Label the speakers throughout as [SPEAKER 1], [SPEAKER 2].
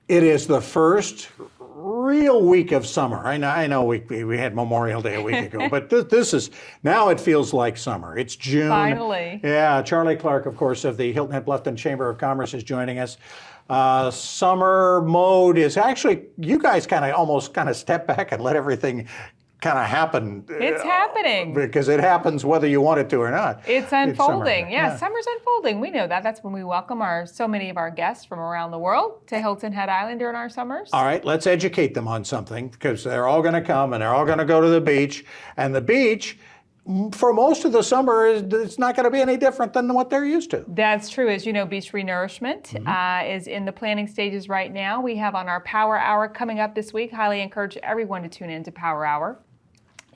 [SPEAKER 1] It is the first real week of summer. I know we had Memorial Day a week ago, but this is, now it feels like summer. It's June.
[SPEAKER 2] Finally.
[SPEAKER 1] Yeah, Charlie Clark, of course, of the Hilton-Bluffton Chamber of Commerce is joining us. Summer mode is actually, you guys almost step back and let everything happen.
[SPEAKER 2] It's happening.
[SPEAKER 1] Because it happens whether you want it to or not.
[SPEAKER 2] It's unfolding.
[SPEAKER 1] Summer.
[SPEAKER 2] Yeah, summer's unfolding. We know that. That's when we welcome so many of our guests from around the world to Hilton Head Island during our summers.
[SPEAKER 1] All right, let's educate them on something, because they're all going to come and they're all going to go to the beach. And the beach, for most of the summer, it's not going to be any different than what they're used to.
[SPEAKER 2] That's true. As you know, beach renourishment is in the planning stages right now. We have on our Power Hour coming up this week. Highly encourage everyone to tune in to Power Hour.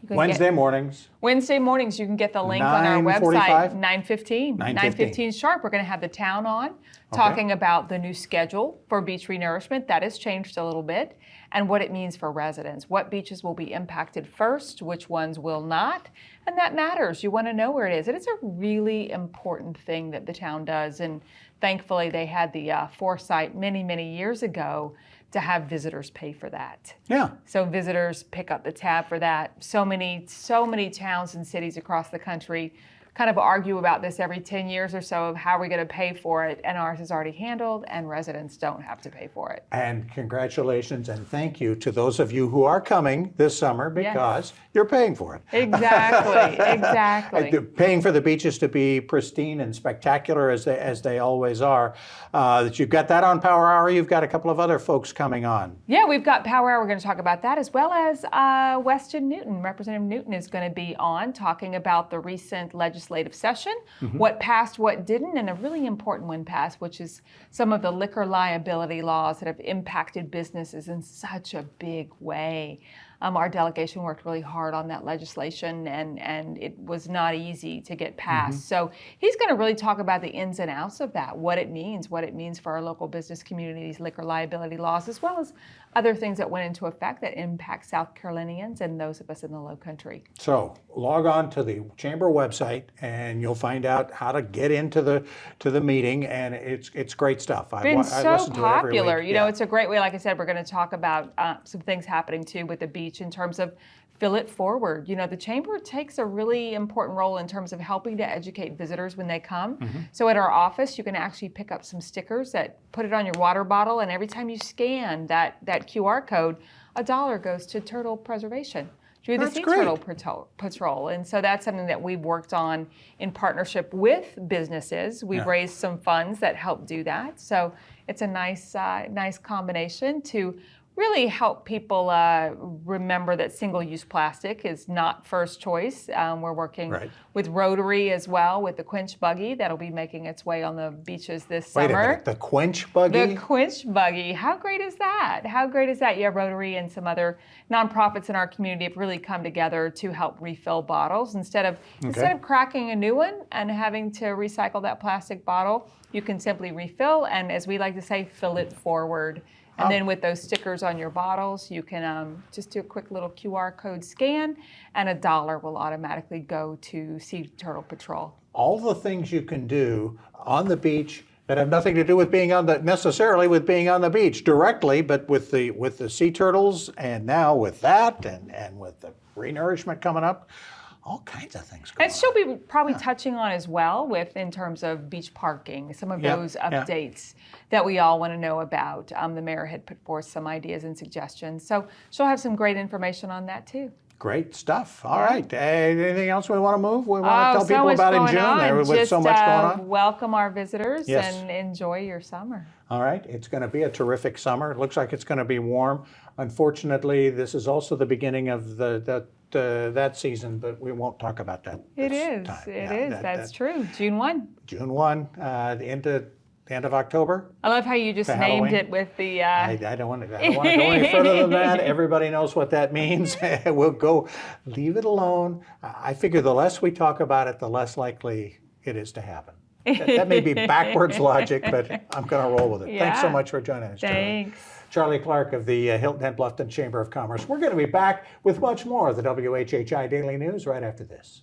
[SPEAKER 1] Wednesday mornings.
[SPEAKER 2] Wednesday mornings, you can get the link on our website,
[SPEAKER 1] 9:45?
[SPEAKER 2] 9:15. 9:15 sharp. We're going to have the town on talking about the new schedule for beach renourishment. That has changed a little bit, and what it means for residents. What beaches will be impacted first, which ones will not, and that matters. You want to know where it is. And it's a really important thing that the town does, and thankfully they had the foresight many, many years ago to have visitors pay for that.
[SPEAKER 1] Yeah.
[SPEAKER 2] So visitors pick up the tab for that. So many towns and cities across the country kind of argue about this every 10 years or so of how we're going to pay for it, and ours is already handled, and residents don't have to pay for it.
[SPEAKER 1] And congratulations and thank you to those of you who are coming this summer, because you're paying for it.
[SPEAKER 2] Exactly, exactly.
[SPEAKER 1] Paying for the beaches to be pristine and spectacular as they always are. That you've got that on Power Hour. You've got a couple of other folks coming on.
[SPEAKER 2] Yeah, we've got Power Hour. We're going to talk about that, as well as Weston Newton. Representative Newton is going to be on talking about the recent legislative session, what passed, what didn't, and a really important one passed, which is some of the liquor liability laws that have impacted businesses in such a big way. Our delegation worked really hard on that legislation, and it was not easy to get passed. So he's going to really talk about the ins and outs of that, what it means for our local business communities, liquor liability laws, as well as other things that went into effect that impact South Carolinians and those of us in the Lowcountry.
[SPEAKER 1] So log on to the Chamber website and you'll find out how to get into the meeting, and it's great stuff.
[SPEAKER 2] It's been so popular.
[SPEAKER 1] You
[SPEAKER 2] know, it's a great way. Like I said, we're going to talk about some things happening too with the beach in terms of fill it forward. You know, the Chamber takes a really important role in terms of helping to educate visitors when they come. So at our office, you can actually pick up some stickers that put it on your water bottle, and every time you scan that QR code, $1 goes to turtle preservation through the Sea Turtle Patrol. And so that's something that we've worked on in partnership with businesses. We've raised some funds that help do that. So it's a nice combination to really help people remember that single-use plastic is not first choice. We're working with Rotary as well, with the Quench Buggy that'll be making its way on the beaches this summer.
[SPEAKER 1] Wait a minute, the Quench Buggy?
[SPEAKER 2] The Quench Buggy. How great is that? How great is that? Yeah, Rotary and some other nonprofits in our community have really come together to help refill bottles. Instead of cracking a new one and having to recycle that plastic bottle, you can simply refill, and as we like to say, fill it forward. And then with those stickers on your bottles, you can just do a quick little QR code scan, and $1 will automatically go to Sea Turtle Patrol.
[SPEAKER 1] All the things you can do on the beach that have nothing to do with necessarily with being on the beach directly, but with the sea turtles, and now with that, and with the renourishment coming up. All kinds of things going on.
[SPEAKER 2] And she'll be probably touching on as well in terms of beach parking, some of those updates that we all want to know about. The mayor had put forth some ideas and suggestions. So she'll have some great information on that too.
[SPEAKER 1] Great stuff. All right. Anything else we want to move? We want to tell people about in June with so much going on?
[SPEAKER 2] Welcome our visitors and enjoy your summer.
[SPEAKER 1] All right. It's going to be a terrific summer. It looks like it's going to be warm. Unfortunately, this is also the beginning of that season, but we won't talk about that.
[SPEAKER 2] It is. That's true. June 1.
[SPEAKER 1] June 1, the end of October.
[SPEAKER 2] I love how you just named it with the...
[SPEAKER 1] I don't want to go any further than that. Everybody knows what that means. We'll go leave it alone. I figure the less we talk about it, the less likely it is to happen. That may be backwards logic, but I'm going to roll with it. Thanks so much for joining us,
[SPEAKER 2] Thanks.
[SPEAKER 1] Charlie Clark of the Hilton-Bluffton Chamber of Commerce. We're going to be back with much more of the WHHI Daily News right after this.